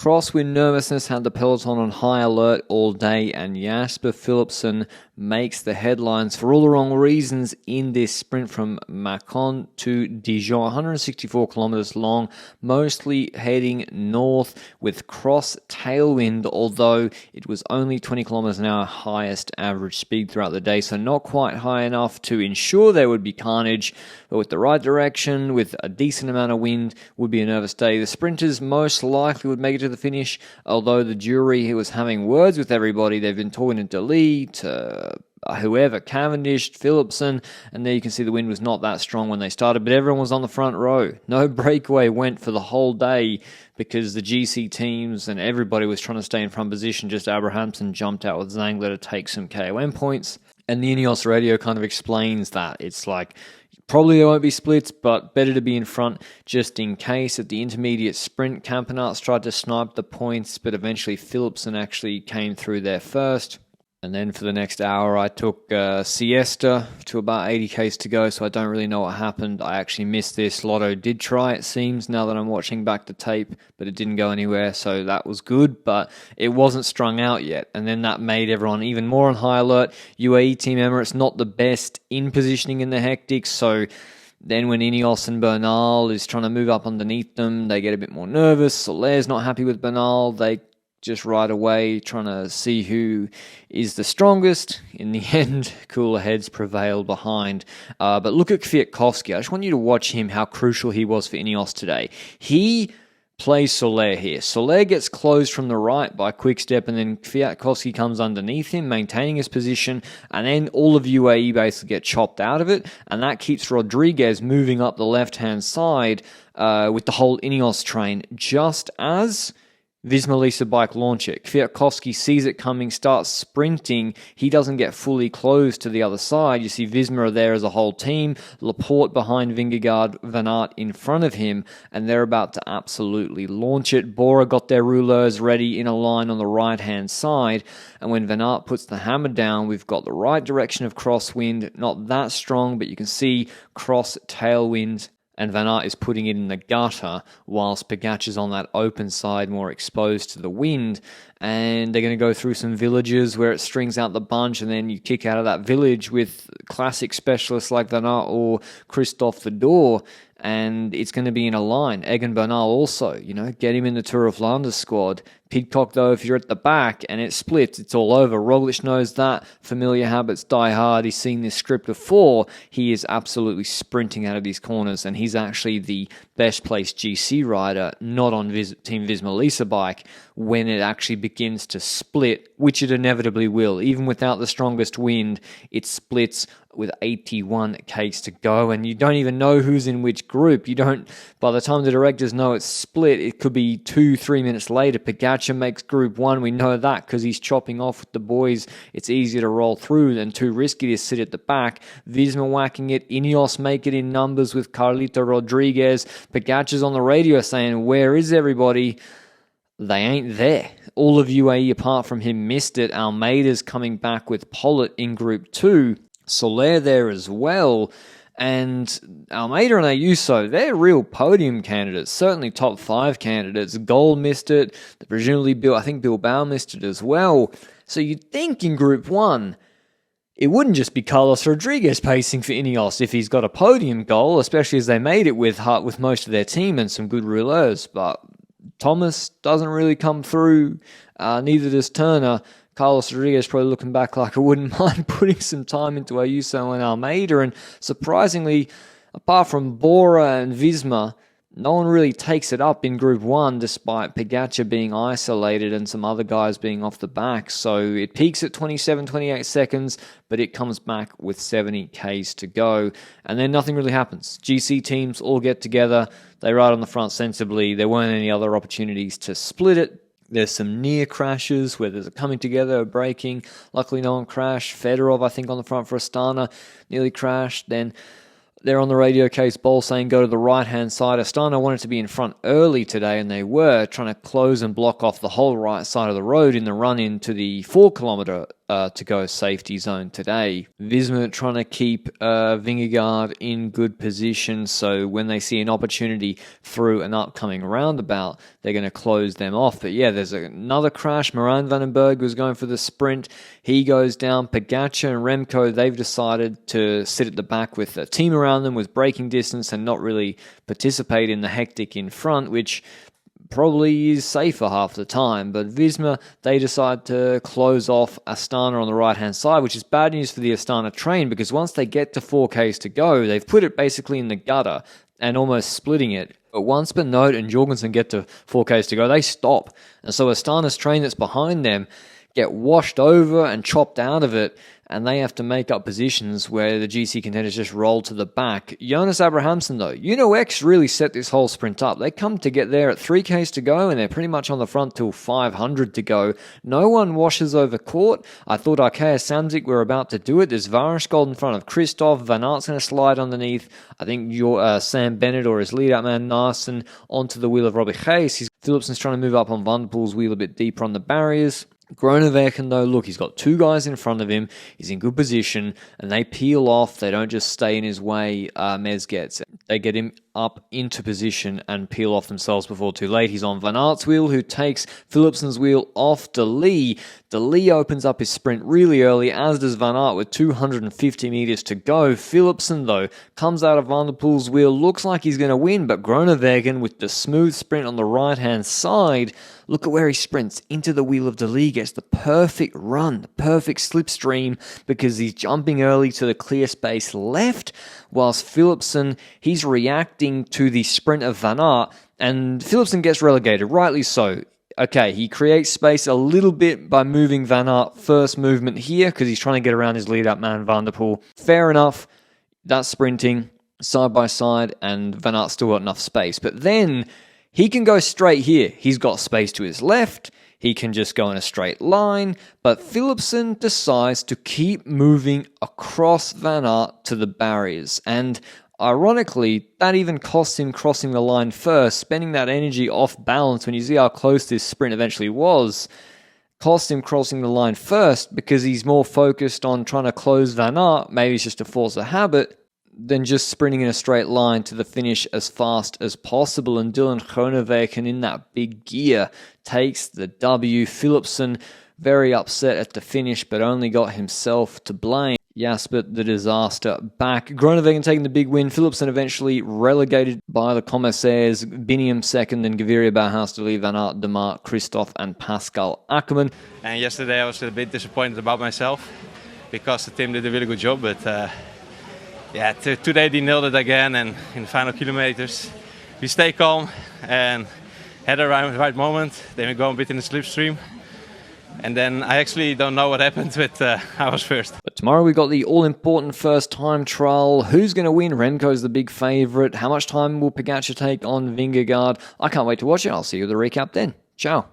crosswind nervousness had the peloton on high alert all day, and Jasper Philipsen makes the headlines for all the wrong reasons in this sprint from Macon to Dijon. 164 kilometers long, mostly heading north with cross tailwind, although it was only 20 kilometers an hour highest average speed throughout the day, so not quite high enough to ensure there would be carnage, but with the right direction, with a decent amount of wind, would be a nervous day. The sprinters most likely would make it to the finish, although the jury was having words with everybody. They've been talking to Deli, to whoever, Cavendish, Philipsen, and there you can see the wind was not that strong when they started, but everyone was on the front row. No breakaway went for the whole day because the GC teams and everybody was trying to stay in front position. Just Abrahamsen jumped out with Zangler to take some KOM points, and the Ineos radio kind of explains that. It's like, probably there won't be splits, but better to be in front just in case. At the intermediate sprint, Campenaerts tried to snipe the points, but eventually Philipsen actually came through there first. And then for the next hour, I took siesta to about 80 k's to go, so I don't really know what happened. I actually missed this. Lotto did try, it seems, now that I'm watching back the tape, but it didn't go anywhere, so that was good, but it wasn't strung out yet. And then that made everyone even more on high alert. UAE Team Emirates, not the best in positioning in the hectic, so then when Ineos and Bernal is trying to move up underneath them, they get a bit more nervous. Soler's not happy with Bernal. They just right away trying to see who is the strongest. In the end, cooler heads prevailed behind. But look at Kwiatkowski. I just want you to watch him, how crucial he was for Ineos today. He plays Soler here. Soler gets closed from the right by Quick-Step, and then Kwiatkowski comes underneath him, maintaining his position, and then all of UAE basically get chopped out of it, and that keeps Rodriguez moving up the left-hand side with the whole Ineos train, just as Visma Lease bike launch it. Kwiatkowski sees it coming, starts sprinting. He doesn't get fully closed to the other side. You see Visma are there as a whole team. Laporte behind Vingegaard, Van Aert in front of him, and they're about to absolutely launch it. Bora got their rouleurs ready in a line on the right-hand side, and when Van Aert puts the hammer down, we've got the right direction of crosswind, not that strong, but you can see cross tailwind, and Van Aert is putting it in the gutter, whilst Pogacar's on that open side, more exposed to the wind, and they're going to go through some villages where it strings out the bunch, and then you kick out of that village with classic specialists like Van Aert or Christophe Fedor, and it's going to be in a line. Egan Bernal also, get him in the Tour of Flanders squad. Pidcock, though, if you're at the back and it splits, it's all over. Roglic knows that. Familiar habits die hard. He's seen this script before. He is absolutely sprinting out of these corners, and he's actually the best placed GC rider, not on Team Visma Lease bike, when it actually begins to split, which it inevitably will. Even without the strongest wind, it splits with 81 k's to go, and you don't even know who's in which group. By the time the directors know it's split, it could be 2-3 minutes later. Pogacar makes group one. We know that because he's chopping off with the boys. It's easier to roll through than too risky to sit at the back. Visma whacking it. Ineos make it in numbers with Carlito Rodriguez. Pogacar's on the radio saying, "Where is everybody?" They ain't there. All of UAE apart from him missed it. Almeida's coming back with Pollitt in group 2. Soler there as well, and Almeida and Ayuso, they're real podium candidates, certainly top 5 candidates. Gold missed it, presumably I think Bilbao missed it as well. So you'd think in Group 1, it wouldn't just be Carlos Rodriguez pacing for Ineos if he's got a podium goal, especially as they made it with most of their team and some good rouleurs, but Thomas doesn't really come through, neither does Turner. Carlos Rodriguez probably looking back like I wouldn't mind putting some time into Ayuso and Almeida, and surprisingly, apart from Bora and Visma, no one really takes it up in Group 1 despite Pogacar being isolated and some other guys being off the back. So it peaks at 27-28 seconds, but it comes back with 70 k's to go, and then nothing really happens. GC teams all get together, they ride on the front sensibly, there weren't any other opportunities to split it. There's some near crashes where there's a coming together, a braking. Luckily, no one crashed. Fedorov, I think, on the front for Astana, nearly crashed. Then they're on the radio case, Bol saying go to the right-hand side. Astana wanted to be in front early today, and they were trying to close and block off the whole right side of the road in the run-in to the 4-kilometre to go safety zone today. Visma trying to keep Vingegaard in good position, so when they see an opportunity through an upcoming roundabout, they're going to close them off. But yeah, there's another crash. Moran Vandenberg was going for the sprint. He goes down. Pogačar and Remco, they've decided to sit at the back with a team around them with braking distance and not really participate in the hectic in front, which probably is safer half the time. But Visma, they decide to close off Astana on the right-hand side, which is bad news for the Astana train, because once they get to 4Ks to go, they've put it basically in the gutter and almost splitting it. But once Benoit and Jorgensen get to 4Ks to go, they stop. And so Astana's train that's behind them get washed over and chopped out of it, and they have to make up positions where the GC contenders just roll to the back. Jonas Abrahamsen, though, UNO-X really set this whole sprint up. They come to get there at 3Ks to go, and they're pretty much on the front till 500 to go. No one washes over court. I thought Arkea Samsic were about to do it. There's Varenskold in front of Christoph. Van Aert's going to slide underneath. I think Sam Bennett or his lead-out man, Narsen, onto the wheel of Robbie Hayes. Philipsen's trying to move up on Van der Poel's wheel a bit deeper on the barriers. Groenewegen, though, look, he's got two guys in front of him. He's in good position, and they peel off. They don't just stay in his way, Mez gets. They get him up into position and peel off themselves before too late. He's on Van Aert's wheel, who takes Philipsen's wheel off De Lee. De Lee opens up his sprint really early, as does Van Aert with 250 meters to go. Philipsen, though, comes out of Van der Poel's wheel, looks like he's going to win, but Groenewegen with the smooth sprint on the right-hand side, look at where he sprints into the wheel of De Lee, gets the perfect run, the perfect slipstream, because he's jumping early to the clear space left, whilst Philipsen, he's reacting to the sprint of Van Aert, and Philipsen gets relegated, rightly so. Okay, he creates space a little bit by moving Van Aert first movement here, because he's trying to get around his lead-up man, Van der Poel. Fair enough, that's sprinting side by side, and Van Aert's still got enough space. But then he can go straight here. He's got space to his left. He can just go in a straight line. But Philipsen decides to keep moving across Van Aert to the barriers. And ironically, that even costs him crossing the line first, spending that energy off balance when you see how close this sprint eventually was. Cost him crossing the line first because he's more focused on trying to close Van Aert, maybe it's just a force of habit, than just sprinting in a straight line to the finish as fast as possible. And Dylan Groenewegen in that big gear takes the W. Philipsen very upset at the finish, but only got himself to blame. Jasper, the disaster, back. Groenewegen taking the big win. Philipsen eventually relegated by the commissaires. Biniam second, and Gaviria, Bauhaus, De Lee, Van Aert, De Maar, Christoph, and Pascal Ackermann. And yesterday I was a bit disappointed about myself because the team did a really good job, but yeah, today they nailed it again, and in the final kilometers we stay calm and had the right moment. Then we go a bit in the slipstream. And then I actually don't know what happened, but I was first. But tomorrow we got the all-important first time trial. Who's going to win? Remco's the big favourite. How much time will Pogačar take on Vingegaard? I can't wait to watch it. I'll see you with the recap then. Ciao.